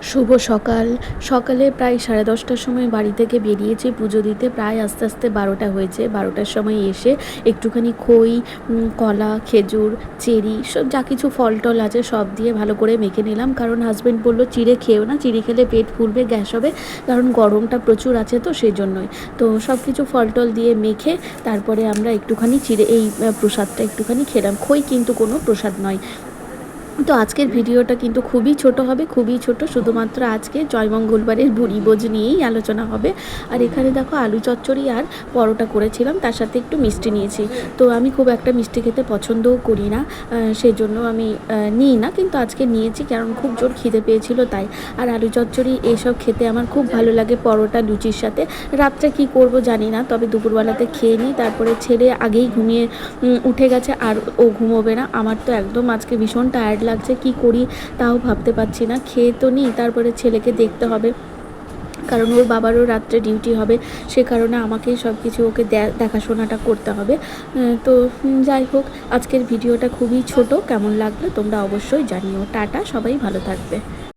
শুভ সকাল। সকালে প্রায় 10:30টার সময় বাড়ি থেকে বেরিয়েছি পুজো দিতে। প্রায় আস্তে আস্তে 12টা হয়েছে। 12টার সময় এসে একটুখানি খই, কলা, খেজুর, চেরি সব যা কিছু ফল টল আছে সব দিয়ে ভালো করে মেখে নিলাম। কারণ হাজব্যান্ড বলল চিড়ে খেও না, চিড়ে খেলে পেট ফুলবে, গ্যাস হবে। কারণ গরমটা প্রচুর আছে তো সেজন্যই। তো সব কিছু ফল টল দিয়ে মেখে তারপরে আমরা একটুখানি চিড়ে এই প্রসাদটা একটুখানি খেলাম। খই কিন্তু কোনো প্রসাদ নয়। তো আজকের ভিডিওটা কিন্তু খুবই ছোট হবে, খুবই ছোট। শুধুমাত্র আজকে জয়মঙ্গলবারের ভুরিভোজ নিয়েই আলোচনা হবে। আর এখানে দেখো আলু চচ্চড়ি আর পরোটা করেছিলাম, তার সাথে একটু মিষ্টি নিয়েছি। তো আমি খুব একটা মিষ্টি খেতে পছন্দও করি না, সেজন্য আমি নিই না, কিন্তু আজকে নিয়েছি কারণ খুব জোর খিদে পেয়েছিল তাই। আর আলু চচ্চড়ি এইসব খেতে আমার খুব ভালো লাগে, পরোটা লুচির সাথে। রাত্রে কি করব জানি না, তবে দুপুরবেলাতে খেয়ে নিই। তারপরে ছেলে আগেই ঘুমিয়ে উঠে গেছে, আর ও ঘুমোবে না। আমার তো একদম আজকে ভীষণ টায়ার্ড লাগছে, কি করি তাও ভাবতে পারছি না। খেয়ে তো নিই, তারপরে ছেলেকে দেখতে হবে, কারণ ওর বাবারও রাত্রে ডিউটি হবে। সে কারণে আমাকেই সব কিছু ওকে দেখাশোনাটা করতে হবে। তো যাই হোক, আজকের ভিডিওটা খুবই ছোট। কেমন লাগলো তোমরা অবশ্যই জানিও। টাটা, সবাই ভালো থাকবে।